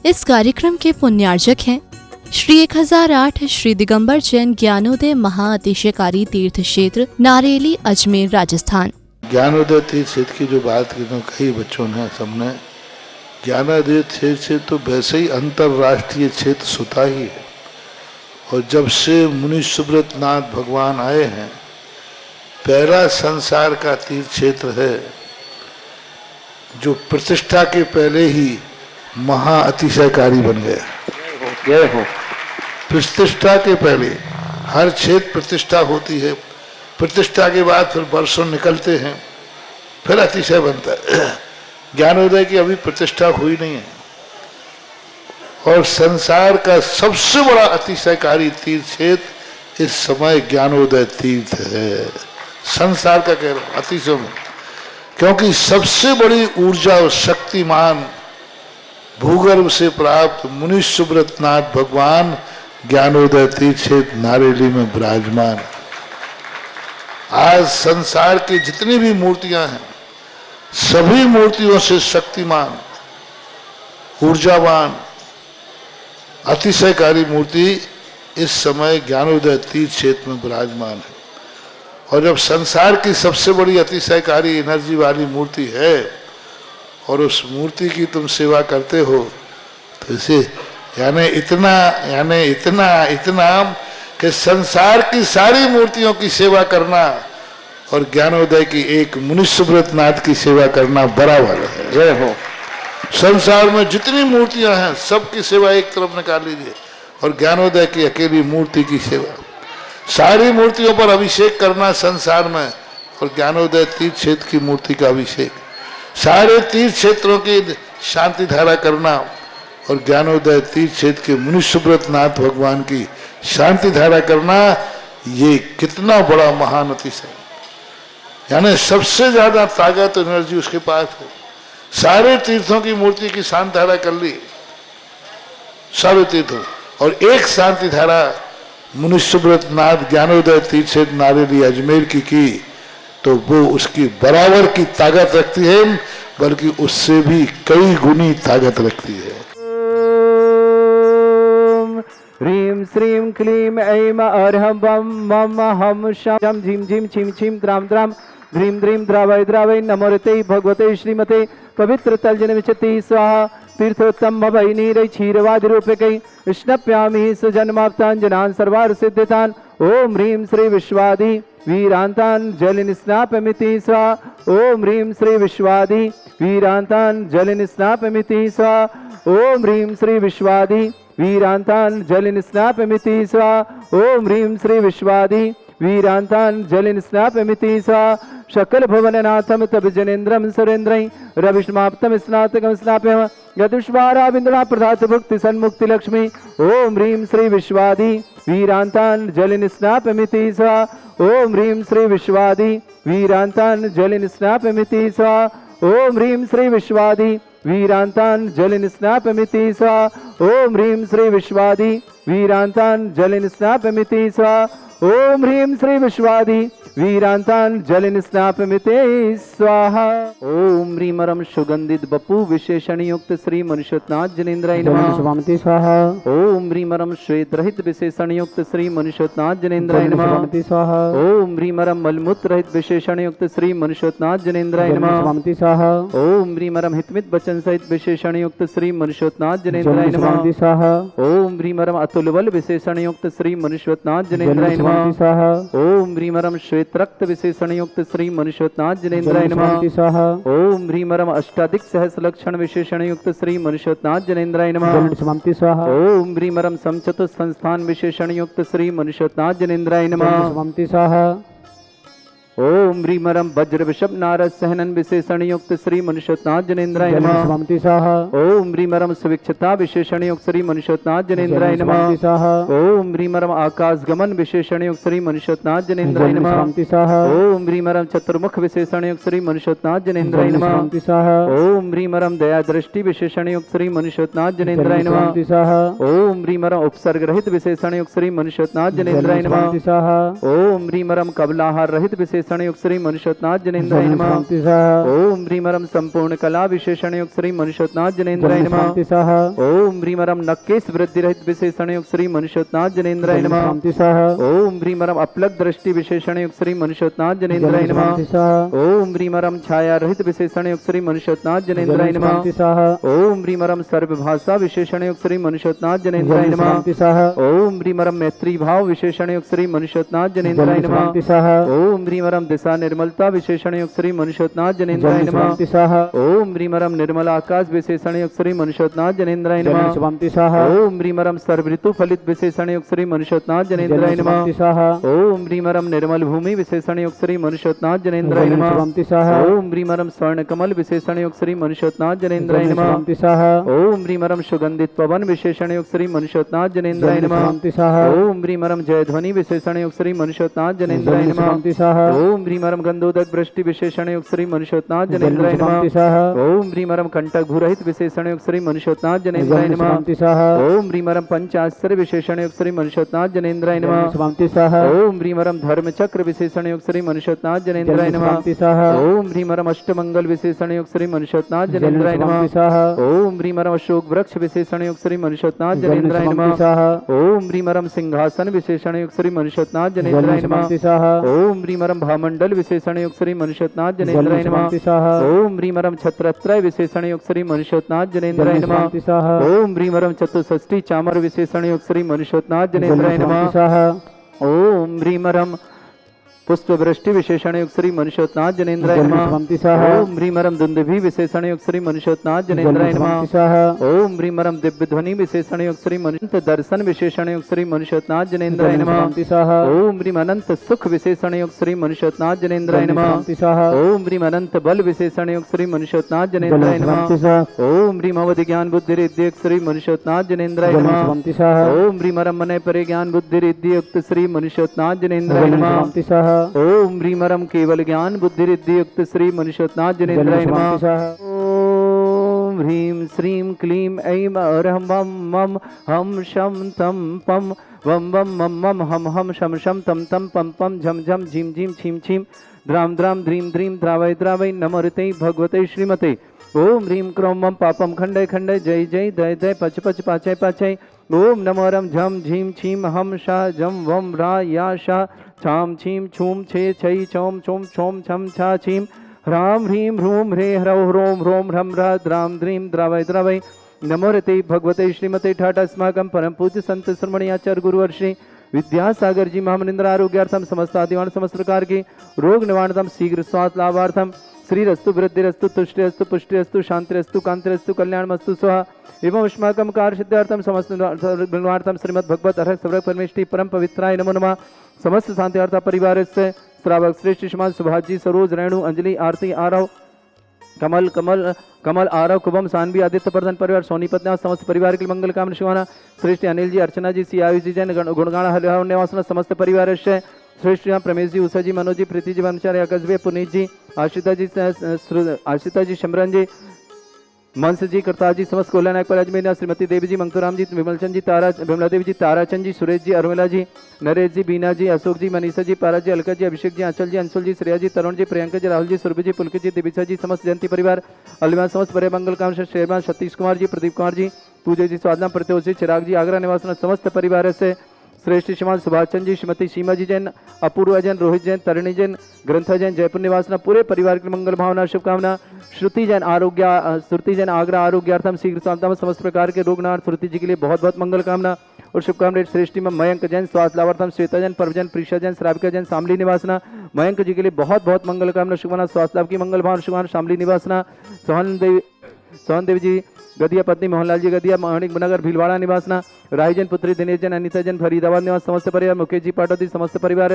इस कार्यक्रम के पुण्यार्जक हैं श्री 1008 श्री दिगंबर जैन ज्ञानोदय महाअतिशयकारी तीर्थ क्षेत्र नारेली अजमेर राजस्थान। ज्ञानोदय तीर्थ क्षेत्र की जो बात कही बच्चों ने सबने, ज्ञानोदय क्षेत्र तो वैसे ही अंतरराष्ट्रीय क्षेत्र सुता ही है। और जब से मुनि सुब्रत नाथ भगवान आए हैं, पहला संसार का तीर्थ क्षेत्र है जो प्रतिष्ठा के पहले ही महाअतिशयकारी बन गया। प्रतिष्ठा के पहले हर क्षेत्र प्रतिष्ठा होती है, प्रतिष्ठा के बाद फिर वर्षों निकलते हैं, फिर अतिशय बनता है। ज्ञानोदय की अभी प्रतिष्ठा हुई नहीं है। और संसार का सबसे बड़ा अतिशयकारी तीर्थ क्षेत्र इस समय ज्ञानोदय तीर्थ है। संसार का कह रहा हूं अतिशय में, क्योंकि सबसे बड़ी ऊर्जा और शक्तिमान भूगर्भ से प्राप्त मुनि सुब्रत नाथ भगवान ज्ञानोदय तीर्थ क्षेत्र नारेली में विराजमान। आज संसार की जितनी भी मूर्तियां हैं, सभी मूर्तियों से शक्तिमान, ऊर्जावान, अतिशयकारी मूर्ति इस समय ज्ञानोदय तीर्थ क्षेत्र में विराजमान है। और जब संसार की सबसे बड़ी अतिशयकारी एनर्जी वाली मूर्ति है और उस मूर्ति की तुम सेवा करते हो, तो इसे यानी इतना कि संसार की सारी मूर्तियों की सेवा करना और ज्ञानोदय की एक मुनि सुब्रत नाथ की सेवा करना बराबर है। जय हो। संसार में जितनी मूर्तियां हैं सबकी सेवा एक तरफ निकाल लीजिए और ज्ञानोदय की अकेली मूर्ति की सेवा। सारी मूर्तियों पर अभिषेक करना संसार में और ज्ञानोदय तीर्थ क्षेत्र की मूर्ति का अभिषेक, सारे तीर्थ क्षेत्रों की शांति धारा करना और ज्ञानोदय तीर्थ क्षेत्र के मुनि सुब्रत नाथ भगवान की शांति धारा करना, ये कितना बड़ा महान अतिशय। यानी सबसे ज्यादा ताकत एनर्जी उसके पास है। सारे तीर्थों की मूर्ति की शांति धारा कर ली, सारे तीर्थों, और एक शांति धारा मुनि सुब्रत नाथ ज्ञानोदय तीर्थ क्षेत्र नारेली अजमेर की तो वो उसकी बराबर की ताकत रखती है, बल्कि उससे भी कई गुनी ताकत रखती है। ह्रीं श्रीं क्लीं ऐं अर्हं बम मम हम शम झीं झीं छिं छिं द्राम द्राम ध्रीं द्रीं द्रावय द्रावय नमोरते भगवते श्रीमते पवित्र तलजन विचति स्वाहा तीर्थोत्तम भवै नीरै क्षीरवादि रूपकै स्नप्यामि सुजन्माप्ताञ्जनान् सर्वार्थ सिद्धितान्। ओम ह्रीं श्री विश्वादि वीरांतान् जलिन स्नापमिति स्वाहा। ओम ह्रीं श्री विश्वादि वीरांतान् जलिन स्नापमिति स्वाहा। ओम ह्रीं श्री विश्वादि वीरांतान् जलिन स्नापमिति स्वाहा। ओम ह्रीं श्री विश्वादि वीरांतान् जलिन स्नापमिति स्वाहा। शकल भुवननाथम तब जनेन्द्रम सुरेन्द्रं रविष्माप्तम स्नातकम स्नाप्यम यदुष्वारा बिंदुना प्रदात भुक्ति सन्मुक्ति लक्ष्मी। ओम ह्रीं श्री विश्वादि वीरांतान् जलिन स्नापमिति स्वाहा। ओम ह्रीं श्री विश्वादि वीरांतान् जलिन स्नापमिति स्वाहा। ओम ह्रीं श्री विश्वादि वीरांतान् जलिन स्नापमिति स्वाहा। ओम ह्रीं श्री विश्वादि वीरांतान् जलिन स्नापमिति स्वाहा। ओम ह्रीं श्री विश्वादि वीरांतान् जलिन स्नापमिते स्वाहा। ओम ह्रीमरम सुगंधित बपु विशेषण युक्त श्री मनुष्योत्नाथ जनेन्द्राय नमः स्वाहा। ओम ह्रीमरम श्वेत रहित विशेषण युक्त श्री मनुष्योत्नाथ जनेन्द्राय नमः स्वाहा। ओम ह्रीमरम मलमूत्र रहित विशेषण युक्त श्री मनुष्योत्नाथ जनेन्द्राय नमः स्वाहा। ओम ह्रीमरम हितमित वचन सहित विशेषण युक्त श्री मनुष्योत्नाथ जनेन्द्राय नमः स्वाहा। ओम ह्रीमरम अतुल बल विशेषण युक्त श्री मनुष्योत्नाथ जनेन्द्राय नमः स्वाहा। ओम ह्रीमरम श्वेत रक्त विशेषण युक्त श्री मनुष्योत्नाथ जनेन्द्राय नमः स्वाहा। ओम ह्रीमरम अष्टाधिक सहस लक्षण विशेषण युक्त श्री मनुष्योत्नाथ जनेन्द्राय नमः स्वाहा। ओम ह्रीमरम समचतुर संस्थान विशेषण युक्त श्री मनुष्योत्नाथ जनेन्द्राय नमः स्वाहा। ओम ह्रीमरम वज्र विषभ नारद सहनन विशेषण युक्त श्री मनुष्योत्नाथ जनेन्द्राय नमः स्वाहा। ओम ह्रीमरम सुविक्षता विशेषण युक्त श्री मनुष्योत्नाथ जनेन्द्राय नमः स्वाहा। ओम ह्रीमरम आकाश गमन विशेषण युक्त श्री मनुष्योत्नाथ जनेन्द्राय नमः स्वाहा। ओम ह्रीमरम चतुर्मुख विशेषण युक्त श्री मनुष्योत्नाथ जनेन्द्राय नमः स्वाहा। ओम ह्रीमरम दया दृष्टि विशेषण युक्त श्री मनुष्योत्नाथ जनेन्द्राय नमः स्वाहा। ओम ह्रीमरम उपसर्ग रहित विशेषण युक्त श्री मनुष्योत्नाथ जनेन्द्राय नमः स्वाहा। ओम ह्रीमरम कबलाहार रहित विशेष विशेषण युक्त श्री मनुष्योत्नाथ जनेन्द्राय नमः। ओम ह्रीमरम संपूर्ण कला विशेषण युक्त श्री मनुष्योत्नाथ जनेन्द्राय नमः। ओम ह्रीमरम नक्केश वृद्धि रहित विशेषण युक्त श्री मनुष्योत्नाथ जनेन्द्राय नमः। ओम ह्रीमरम अपलक दृष्टि विशेषण युक्त श्री मनुष्योत्नाथ जनेन्द्राय नमः। ओम ह्रीमरम छाया रहित विशेषण युक्त श्री मनुष्योत्नाथ जनेन्द्राय नमः। ओम ह्रीमरम सर्वभाषा विशेषण युक्त श्री मनुष्योत्नाथ जनेन्द्राय नमः। ओम ह्रीमरम मैत्री भाव विशेषण युक्त श्री मनुष्योत्नाथ जनेन्द्राय नमः। ओम ह्रीमरम दिशा निर्मलता विशेषण युक्त श्री मनुष्योत्नाथ जनेन्द्राय नमः। ओम ह्रीमरम निर्मल आकाश विशेषण युक्त श्री मनुष्योत्नाथ जनेन्द्राय नमः। ओम ह्रीमरम सर्व ऋतु फलित विशेषण युक्त श्री मनुष्योत्नाथ जनेन्द्राय नमः। ओम ह्रीमरम निर्मल भूमि विशेषण युक्त श्री मनुष्योत्नाथ जनेन्द्राय नमः। ओम ह्रीमरम स्वर्ण कमल विशेषण युक्त श्री मनुष्योत्नाथ जनेन्द्राय नमः। ओम ह्रीमरम सुगंधित पवन विशेषण युक्त श्री मनुष्योत्नाथ जनेन्द्राय नमः। ओम ह्रीमरम जयध्वनि विशेषण युक्त श्री मनुष्योत्नाथ जनेन्द्राय नमः। ओम ह्रीमरम गंधोदक वृष्टि विशेषण युक्त श्री मनुष्योत्नाथ जनेन्द्राय नमः। ओम ह्रीमरम कंटक भूरहित विशेषण युक्त श्री मनुष्योत्नाथ जनेन्द्राय नमः। ओम ह्रीमरम पंचाश्चर्य विशेषण युक्त श्री मनुष्योत्नाथ जनेन्द्राय नमः। ओम ह्रीमरम धर्म चक्र विशेषण युक्त श्री मनुष्योत्नाथ जनेन्द्राय नमः। ओम ह्रीमरम अष्टमंगल विशेषण युक्त श्री मनुष्योत्नाथ जनेन्द्राय नमः। ओम ह्रीमरम अशोक वृक्ष विशेषण युक्त श्री मनुष्योत्नाथ जनेन्द्राय नमः। ओम ह्रीमरम सिंहासन विशेषण युक्त श्री मनुष्योत्नाथ जनेन्द्राय नमः। ओम ह्रीमरम भामंडल विशेषण युक्त श्री मनुष्योत्नाथ जनेन्द्राय नमः। ओम ह्रीमरम छत्रत्रय विशेषण युक्त श्री मनुष्योत्नाथ जनेन्द्राय नमः। ओम ह्रीमरम चतुष्षष्टि चामर विशेषण युक्त श्री मनुष्योत्नाथ जनेन्द्राय नमः। ओम ह्रीमरम पुष्प वृष्टि विशेषण युक्त श्री मनुष्योत्नाथ जनेन्द्राय नमः। ओम ह्रीमरम दुंदुभि विशेषण युक्त श्री मनुष्योत्नाथ जनेन्द्राय नमः। ओम ह्रीमरम दिव्य ध्वनि विशेषण युक्त श्री मनुष्य दर्शन विशेषण युक्त श्री मनुष्योत्नाथ जनेन्द्राय नमः। ओम ह्रीम अनंत सुख विशेषण युक्त श्री मनुष्योत्नाथ जनेन्द्राय नमः। ओम ह्रीम अनंत बल विशेषण युक्त श्री मनुष्योत्नाथ जनेन्द्राय नमः। ओम ह्रीम अवधि ज्ञान बुद्धि रिद्धि श्री मनुष्योत्नाथ जनेन्द्राय नमः। ओम ह्रीमरम मन परे ज्ञान बुद्धि रिद्धि युक्त श्री मनुष्योत्नाथ जनेन्द्राय नमः। ओम ह्रीमरम केवल ज्ञान बुद्धि रिद्धि युक्त श्री मनुष्योत्नाथ जनेन्द्राय नमः। ओम ह्रीम श्रीम क्लीम ऐम अरहम वम मम हम शम तम पम वम वम मम मम हम शम शम तम तम पम पम झम झम झीम झीम छीम छीम द्राम द्राम ध्रीम ध्रीम द्रावय द्रावय नमोरते भगवते श्रीमते। ओम ह्रीम क्रोम मम पापम खंडय खंडय जय जय दय दय पच पच पाचय पाचय। ओम नमोरम झम झीम छीम हम शा जम वम रा या शा छाम छीम छूम छे छई चोम चोम छोम छम छा छीम ह्राम ह्रीम ह्रूम ह्रे ह्रौ ह्रोम ह्रोम ह्रम ह्रा द्राम द्रीम द्रावय द्रावय नमोरते भगवते श्रीमते ठाट अस्माकं परम पूज्य संत श्रमणी आचार्य गुरुवर श्री विद्यासागर जी महामनिंद्र आरोग्यार्थम समस्त आदिवान समस्त प्रकार के रोग निवारणार्थम शीघ्र स्वास्थ्य लाभार्थम श्रीरस्तु वृद्धिरस्तु तुष्टिरस्तु पुष्टिरस्तु शांतिरस्तु कांतिरस्तु कल्याणमस्तु स्वाहा एवं अस्माकं कार्य सिद्धार्थम समस्त निर्वाणार्थम श्रीमद् भगवत अर्हत सवरक परमेष्टि परम पवित्राय नमो नमः। समस्त शांतिर्थ परिवार से श्रावक श्रेष्ठ श्रीमान सुभाष जी सरोज रेणु अंजलि आरती आरव कमल कमल कमल आरव कुबम सानवी आदित्य प्रधान परिवार सोनी पत्ना समस्त परिवार के मंगल कामना शिवाना श्रेष्ठ अनिल जी अर्चना जी सी आयुष जी जैन गुणगाण हरिवासना समस्त परिवार से श्रेष्ठ प्रमेश जी उषा जी मनोज जी प्रीति जी ब्रह्मचार्य कस्बे पुनीत जी आशिता जी शमरन जी मंस जी करतार जी समस्त कल्याण नायक अजमेर श्रीमती देवी जी मंगतूराम जी विमलचंद जी तारा विमला देवी जी ताराचंद जी सुरेश जी अरुमिला जी नरेश जी बीना जी अशोक जी मनीषा जी पारा जी अलका जी अभिषेक जी अंचल जी अंशुल जी श्रेया जी तरुण जी प्रियंका जी राहुल जी सुरभि जी पुलकित जी दिविशा जी समस्त जयंती परिवार अलिमान समस्त बड़े मंगल काम शेरमान सतीश कुमार जी प्रदीप कुमार जी पूजा जी स्वादना प्रत्योष जी चिराग जी आगरा निवास समस्त परिवार से श्रेष्ठ श्रीमान सुभाष चंद जी श्रीमती सीमा जी जैन अपूर्वा जैन रोहित जैन तरुणी जैन ग्रंथा जैन जयपुर निवासना पूरे परिवार की मंगल भावना शुभकामना। श्रुति जैन आगरा आरोग्यार्थम शीघ्र स्वास्थ्य समस्त प्रकार के रोग नाथ श्रुति जी के लिए बहुत बहुत मंगल कामना और शुभकामना। श्रेष्ठी में मयंक जैन स्वास्थ्य लाभार्थम श्वेता जैन परवजन प्रीषा जैन श्राविका जैन शामली निवासना मयंक जी के लिए बहुत बहुत मंगल कामना शुभकामना। स्वास्थ्य लाभ की मंगल भावना शुभकामना शामली निवासना। सोहन देवी जी गदिया पत्नी मोहनलाल जी गदिया माणिक नगर भीलवाड़ा निवासना राय जैन पुत्री दिनेश जैन अनिता जैन फरीदाबाद निवास समस्त परिवार मुकेश जी पाटोदी समस्त परिवार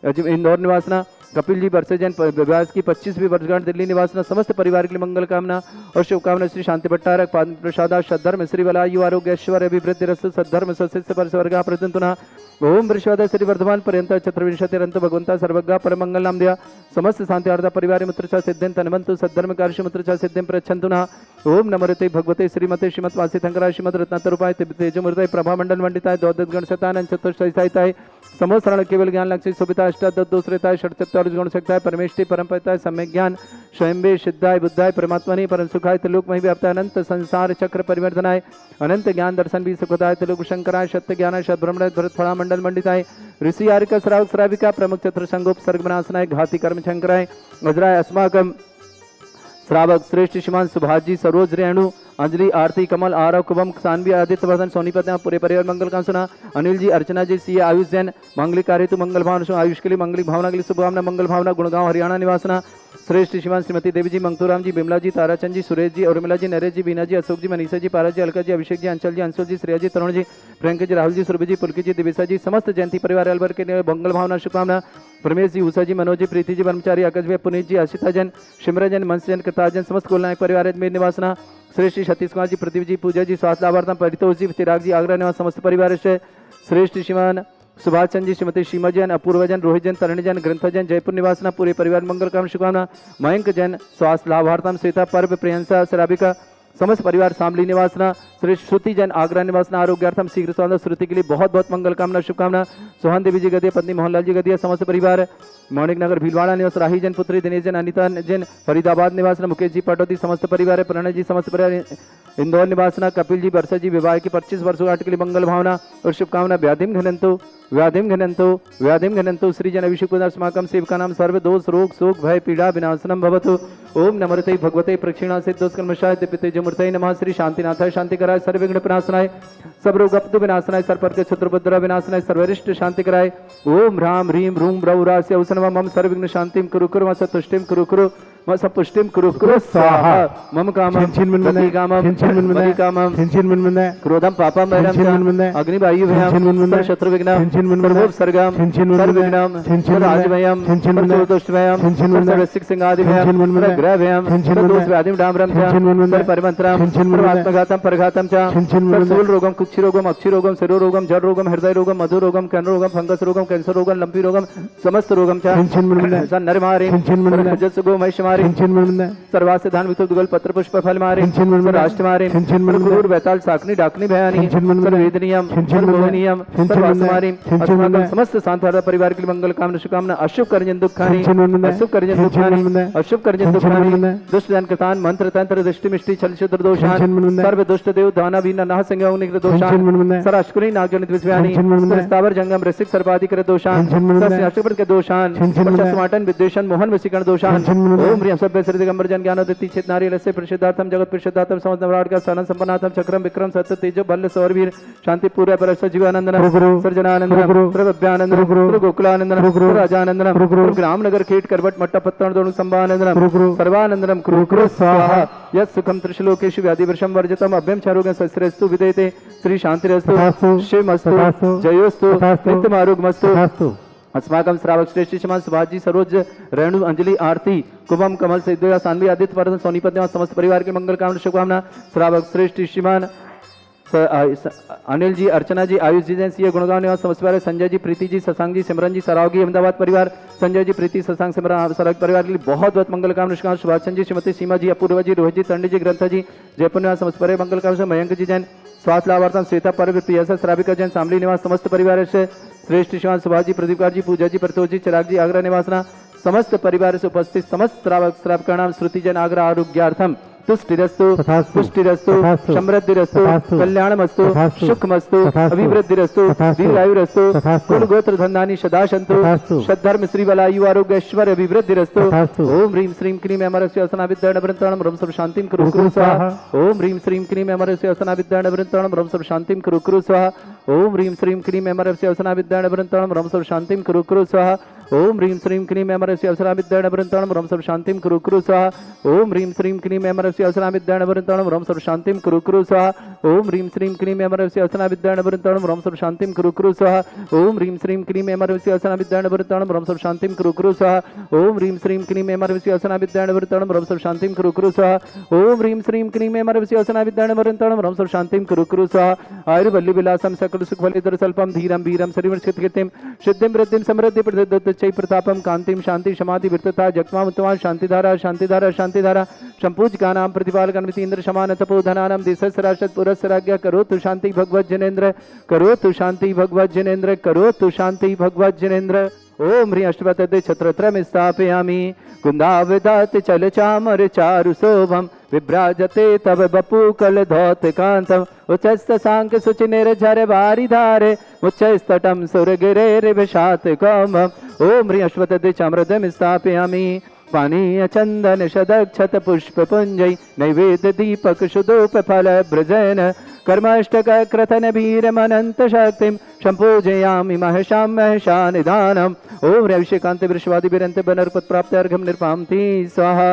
इंदौर निवासना कपिल जी बरसे जैन व्यास की 25वीं वर्षगांठ दिल्ली निवासना समस्त परिवार के लिए मंगल कामना और शुभकामना। श्री शांति भट्टारक प्रसादा सद्धर्म श्री वलायु आरोग्य ऐश्वर्य अभिवृद्धि रस सद्धर्म सस्य पर स्वर्गा प्रदंतुना ओम वृषवाद श्री वर्धमान पर्यंत चतुर्विंशतिरंत भगवंता सर्वज्ञा परमंगल नाम दिया समस्त शांति आर्धा परिवार मुत्रचा सिद्धिं तन्वन्तु सद्धर्म कार्य मुत्रचा सिद्धिं प्रच्छन्तुना ओम नमोते भगवते श्रीमते श्रीमत वासी शंकरा श्रीमद रत्नातरूपाय तेजोमूर्तये प्रभामंडल मंडिताय द्वादश गण शतानंद चतुष्टय सहिताय समोसरण केवल ज्ञान लक्ष्य सुविधा अष्टादश दूसरेता षटचत्वार गुण सकता है परमेष्टि परमपिता सम्यक ज्ञान स्वयंभे सिद्धाय बुद्धाय परमात्मनि परम सुखाय त्रिलोक मही व्याप्त अनंत संसार चक्र परिवर्तनाय अनंत ज्ञान दर्शन भी सुखदाय त्रिलोक शंकराय सत्य ज्ञान शत ब्रह्मण भरत फड़ा मंडल मंडिताय ऋषि आर्क श्रावक श्राविका प्रमुख चतुर संगोप सर्ग विनाशनाय घाती कर्म शंकराय वज्राय अस्माकम श्रावक श्रेष्ठ श्रीमान सुभाष जी सरोज रेणु अंजलि आरती कमल आरव कुबम सानवी आदित्य वर्धन सोनीपत पूरे परिवार मंगल का सुना अनिल जी अर्चना जी सी आयुष जैन मंगली कार्य तु मंगल भावना आयुष के लिए मंगली भावना के लिए शुभकामना मंगल भावना गुड़गांव हरियाणा निवासना श्रेष्ठ श्रीमान श्रीमती देवी जी मंगतूराम जी बिमला जी ताराचंद जी सुरेश जी उर्मिला जी नरेश जी बीना जी अशोक जी मनीषा जी पारा जी अलका जी अभिषेक जी अंचल जी अंशुल जी श्रेया जी तरुण जी प्रियंका जी राहुल जी सुरभि जी पुलकी जी दिविसा जी समस्त जयंती परिवार अलवर के लिए मंगल भावना शुभकामना परमेश जी उषा जी मनोज जी प्रीति जी ब्रह्मचारी आकाश भाई पुनीत जी अशिता जैन शिमरा जैन मंच जैन कृताजन समस्त कुलनायक परिवार अजमेर निवासना श्रेष्ठ सतीश कुमार जी पृथ्वी जी पूजा जी स्वास्थ्य लाभार्थम परितोष जी चिराग जी आगरा निवास समस्त परिवार से श्रेष्ठ श्रीमान सुभाष चंद जी श्रीमती सीमा जैन अपूर्व जैन रोहित जैन तरुणी जैन ग्रंथ जैन जयपुर निवासना पूरे परिवार मंगल काम शुभकामना मयंक जैन स्वास्थ्य लाभार्थम श्वेता पर्व प्रियंसा श्राविका समस्त परिवार शामली निवासना श्रेष्ठ श्रुति जैन आगरा निवासना आरोग्यार्थम शीघ्र स्वास्थ्य श्रुति के लिए बहुत बहुत मंगल कामना शुभकामना सोहन देवी जी गदिया पत्नी मोहनलाल जी गदिया समस्त परिवार मौनिक नगर भीलवाड़ा निवास राही जैन पुत्री दिनेश जैन अनिता जैन फरीदाबाद निवासना मुकेश जी पटौदी समस्त परिवार प्रणय जी समस्त परिवार इंदौर निवासना कपिल जी बरसा जी विवाह की 25 वर्षगांठ के लिए मंगल भावना और शुभकामना व्याधिम घनंतो सृजन अभिषेक अस्माकं सेवका नाम सर्व दोष रोग शोक भय पीड़ा विनाशनम भवतु ओम नमस्ते भगवते प्रक्षिणा से दोषकर्मशाय दिव्यते जमूर्तये नमः श्री शांतिनाथाय शांतिकराय सर्वविघ्न विनाशनाय सब रोग अपतु विनाशनाय सर्पर के क्षत्रभद्रा विनाशनाय सर्वरिष्ट शांति कराय ओम राम ह्रीम रूम ब्रौरास्य औसनवा मम सर्वविघ्न शांतिम कुरु कुरु व सतुष्टिम कुरु कुरु व सपुष्टिम कुरु कुरु स्वाहा मम कामं गति कामं क्रोधम पापम वैरम अग्निवायु भयम शत्रु विघ्नम सर्वोपसर्गम सर्वविघ्नम सर्वराजभयम सर्वदोषभयम सर्वसिक सिंहादि भयम ग्रह भयम सर्वदोष व्याधिम डामरम च सर्वपरिमंत्रम सर्वात्मघातम परघातम च सर्वशूल रोगम कुक्षि रोगम अक्षि रोगम शिरो रोगम जड़ रोगम हृदय रोगम मधु रोगम कर्ण रोगम फंगस रोगम कैंसर रोगम लंपी रोगम समस्त रोगम च नर मारे जस गो महिष मारे सर्वास्य धान वितो दुगल पत्र पुष्प फल मारे राष्ट्र मारे क्रूर वैताल साकनी डाकनी भयानी सर्ववेदनीयम सर्वभवनीयम सर्वासमारी अस्माकं समस्त सांतारा परिवार के लिए मंगल कामना शुभकामना अशुभ कर्जन दुखानी अशुभ कर्जन दुखानी अशुभ कर्जन दुखानी दुष्ट जन कृतान मंत्र तंत्र दृष्टि मिष्टि छल शुद्र दोषान सर्व दुष्ट देव दाना वीना नाह संज्ञा निग्रह दोषान सर अश्कुरी नागजनित विस्व्यानी स्थावर जंगम रसिक सर्वाधिकर दोषान सर अष्टपद के दोषान समाटन विद्वेषण मोहन वशीकरण दोषान ओम ह्रीं सभ्य श्री दिगंबर जन ज्ञानोदति चित नारी रस्य प्रसिद्धार्थम जगत प्रसिद्धार्थम समस्त नवराट का सनन संपन्नाथम चक्रम विक्रम सत्य तेजो बल्ल सौरवीर शांति पूर्व परस्व जीवानंदन सर्जनानंदन प्रभव्यानंदन गोकुलानंदन राजानंदन ग्राम नगर खेट करवट मट्टा पत्तन दोनु संभानंदन सर्वानंदनम कुरु स्वाहा यत् सुखम त्रिशलोकेषु व्याधिवर्षम वर्जितम अभ्यम चारोग्यं सस्रेस्तु विदेते श्री शांतिरस्तु शिवमस्तु जयोस्तु नित्यम आरोग्यमस्तु अस्माकं श्रावक श्रेष्ठ श्रीमान सुभाष जी सरोज रेणु अंजलि आरती कुबम कमल सिद्धया सानवी आदित्य वर्धन सोनीपत समस्त परिवार के मंगल कामना शुभकामना श्रावक श्रेष्ठ श्रीमान अनिल जी अर्चना जी आयुष जी जैन सी गुणगांव निवास समस्त परिवार संजय जी प्रीति जी शशांक जी सिमरन जी सरावगी अहमदाबाद परिवार संजय जी प्रीति शशांक सिमरन सरावगी परिवार के लिए बहुत बहुत मंगल कामना शुभकामना सुभाष चंद्र जी श्रीमती सीमा जी अपूर्व जी रोहित जी तंडी जी ग्रंथ जी जयपुर निवास समस्त परिवार मंगल कामना मयंक जी जैन स्वास्थ्य लाभार्थम श्वेता पर्व प्रियसा श्राविका जैन शामली निवास समस्त परिवार से श्रेष्ठ श्रीमान सुभाष जी प्रदीपकार जी पूजा जी प्रतोष जी चिराग जी आगरा निवासना समस्त परिवार से उपस्थित समस्त श्रावक नाम श्रुति जन आगरा आरोग्यार्थम तुष्टिरस्तु पुष्टिरस्तु समृद्धिरस्तु कल्याणमस्तु सुखमस्तु अभिवृद्धिरस्तु दीर्घायुरस्तु कुल गोत्र धन्धानि सदा सन्तु सद्धर्म श्री बलायु आरोग्य ऐश्वर्य अभिवृद्धिरस्तु ओम ह्रीं श्रीं क्लीं अमरस्य असनाविद्याणवृन्ताणं रं सर्व शान्तिं कुरु कुरु स्वाहा ओम ह्रीं श्रीं क्लीं अमरस्य असनाविद्याणवृन्ताणं रं सर्व शान्तिं कुरु कुरु स्वाहा ओम ह्रीं श्रीं क्लीं अमरस्य असनाविद्याणवृन्ताणं रं सर्व शान्तिं कुरु कुरु स्वाहा ओम ह्रीं श्रीं क्लीं अमरस्य असनाविद्याणवृन्ताणं रं सर्व शान्तिं कुरु कुरु स्वाहा ओम ह्रीं श्रीं क्लीं अमरस्य असनाविद्याणवृन्ताणं रं सर्व शान्तिं कुरु कुरु स्वाहा ओम ह्रीं श्रीं क्लीं अमरस्य असनाविद्याणवृन्ताणं रं सर्व शान्तिं कुरु कुरु स्वाहा ओम ह्रीं श्रीं क्लीं अमरस्य असनाविद्याणवृन्ताणं रं सर्व शान्तिं कुरु कुरु स्वाहा ओम ह्रीं श्रीं क्लीं अमरस्य असनाविद्याणवृन्ताणं रं सर्व शान्तिं कुरु कुरु स्वाहा ओम ह्रीं श्रीं क्लीं अमरस्य असनाविद्याणवृन्ताणं रं सर्व शान्तिं कुरु कुरु स्वाहा आयुर्वल्ली विलासम सकल सुख फलितर स्वल्पम धीरम वीरम शरीरक्षितिम सिद्धिं वृद्धिं समृद्धि प्रदत्तच्चै प्रतापम कांतिम शांति समाधि विरतता जगमा उत्तमा शांतिधारा शांतिधारा शांतिधारा संपूज गानाम प्रतिपाल गणपति इंद्र समान तपोधनानाम देशस्य राष्ट्र रसराज्ञा करोतु शांति भगवत जनेन्द्र करोतु शांति भगवत जनेन्द्र करोतु शांति भगवत जनेन्द्र। ओम ह्रीं अष्टपतये छत्रत्रयं स्थापयामि कुन्दावदात् चल चामर चारु शोभम विभ्राजते तव बपु कल धौत कांतम उच्चस्त सांक सुचि निर्झर बारिधारे उच्चस्तटम सुरगिरे विषात कौमम। ओम ह्रीं अश्वतये चाम्रदं स्थापयामि पानीय चंदन शदक्षत पुष्प पुंजय नैवेद्य दीपक सुदूप फल ब्रजन कर्माष्टक क्रतन भीरमनंत शक्तिम संपूजयामि महशां महशा निधानम। ओम ह्रीं वृषवादि विरंत बनर्पत प्राप्त अर्घम निर्पामति स्वाहा।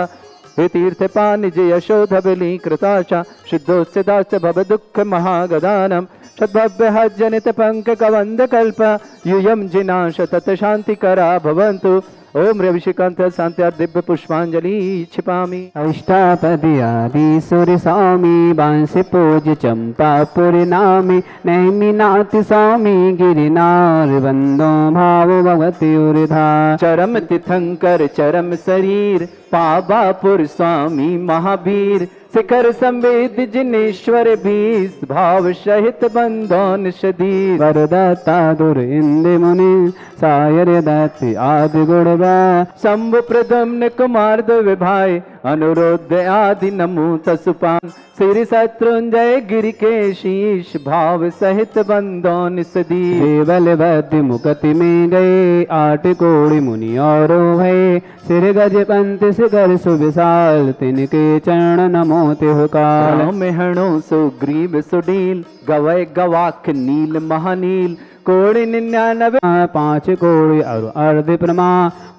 हे तीर्थ पानिज यशोधबली कृताशा शुद्धोस्य दास भव दुख महागदानम सद्भव्य हजनित पंक कवंद कल्प यूयम जिनाश तत शांति करा भवन्तु। ओम रविशिकांत शांत्यार दिव्य पुष्पांजलि क्षिपामि। अष्टापदी आदि सूर्य स्वामी बांस पूज चंपापुर नामी नैमिनाथ स्वामी गिरिनार बंदो भाव भगवती उर्धा चरम तीर्थंकर चरम शरीर पावापुर स्वामी महावीर शिखर संवेद जिनेश्वर भीष भाव सहित बंधन सदीर वरदाता दुर इंद्र मुनि सायर दत्त आदि गुणवा शंभु प्रदम्न कुमार दो भाई अनुरुद्ध आदि नमो तसुपान श्री शत्रुंजय गिरि के शीश भाव सहित बंधन सदीर केवल बद्ध मुकति में गए 8 कोटि मुनि और भय सिर गज पंत शिखर सुविशाल तिनके चरण नमो तिहुकार मेहणो सुग्रीव सुडील गवय गवाख नील महानील कोड़ि 99 5 कोटि और अर्ध प्रमा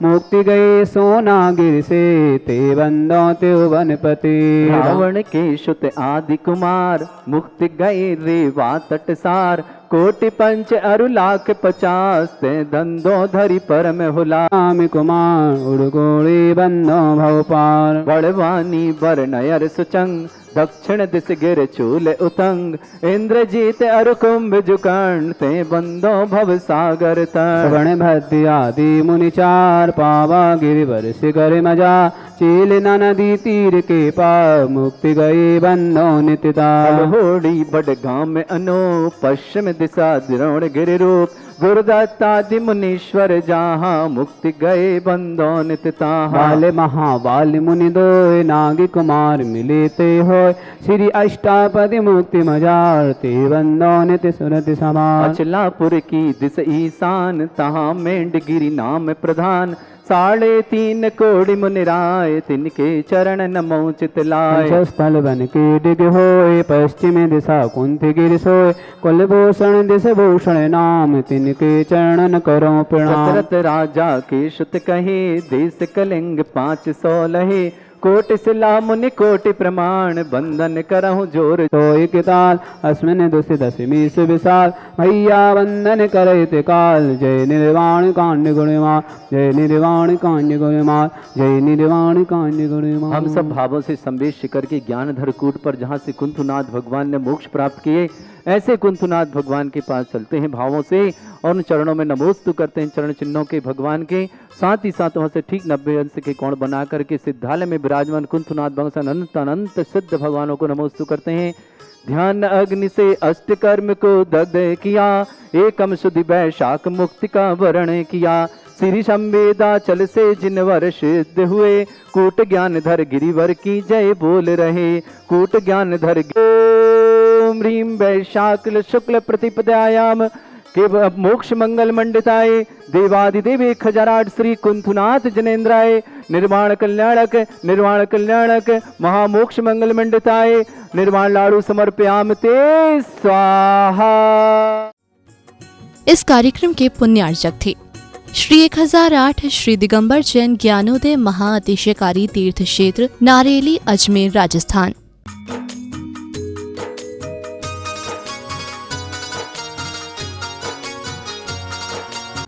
मुक्ति गए सोना गिर से ते बंदो ते वनपति रावण के सुत आदि कुमार मुक्ति गए रेवा तटसार कोटि पंच अरु लाख 50 ते धंधो धरि परम हुला राम कुमार उड़गोड़ी बंदो भवपार बड़वानी बरनयर सुचंग दक्षिण दिश गिर चूल उतंग इंद्रजीत अरु कुंभ जुकर्ण ते बंदो भव सागर तर श्रवण भद्र आदि मुनि चार पावा गिरिवर शिखर मजा चील नदी तीर के पार मुक्ति गए बंदो नित्यता होड़ी बड़गाम में अनो पश्चिम दिशा द्रोण गिरि रूप गुरुदत्तादि मुनीश्वर जहाँ मुक्ति गए बंदो नित्यता बाल महाबाल मुनि दोय नागी कुमार मिले ते हो श्री अष्टापदी मुक्ति मजार ते बंदो नित्य सुनति समार अचलापुर की दिस ईशान तहाँ मेंढगिरी नाम प्रधान 3.5 कोटि मुनिराय तिनके चरण नमो चितलाय स्थल बन के डिग होय पश्चिम दिशा कुंथ गिर सोय कुलभूषण दिश भूषण नाम तिनके चरणन करो प्रणाम दशरथ राजा के सुत कहे देश कलिंग 500 लहे कोटि शिला मुनि कोटि प्रमाण बंधन करहु जोर तोय किताल अस्मिन दुसि दशमी सुविशाल भैया बंधन करते काल जय निर्वाण कांड गुणमा जय निर्वाण कांड गुणमा जय निर्वाण कांड गुणमा। हम सब भावों से संवेश शिखर के ज्ञान धर कूट पर जहाँ से कुंथुनाथ भगवान ने मोक्ष प्राप्त किए ऐसे कुंथुनाथ भगवान के पास चलते हैं भावों से और उन चरणों में नमोस्तु करते हैं चरण चिन्हों के भगवान के साथ ही साथ वहाँ से ठीक 90 अंश के कोण बना करके सिद्धालय में विराजमान कुंथुनाथ भगवान अनंत अनंत सिद्ध भगवानों को नमोस्तु करते हैं। ध्यान अग्नि से अष्ट कर्म को दग्ध किया एकम सुधि वैशाख मुक्ति का वर्ण किया श्री संवेदा चल से जिन वर सिद्ध हुए कूट ज्ञान धर गिरिवर की जय बोल रहे कूट ज्ञान धर ओम ह्रीं वैशाख शुक्ल प्रतिपदायाम के मोक्ष मंगल मंडिताय देवादिदेव 1008 श्री कुंथुनाथ जनेन्द्राय निर्वाण कल्याणक महामोक्ष मंगल मंडिताय निर्वाण लाड़ू समर्पयाम ते स्वाहा। इस कार्यक्रम के पुण्यार्चक थे श्री 1008 श्री दिगंबर जैन ज्ञानोदय महाअतिशयकारी तीर्थ क्षेत्र नारेली अजमेर राजस्थान।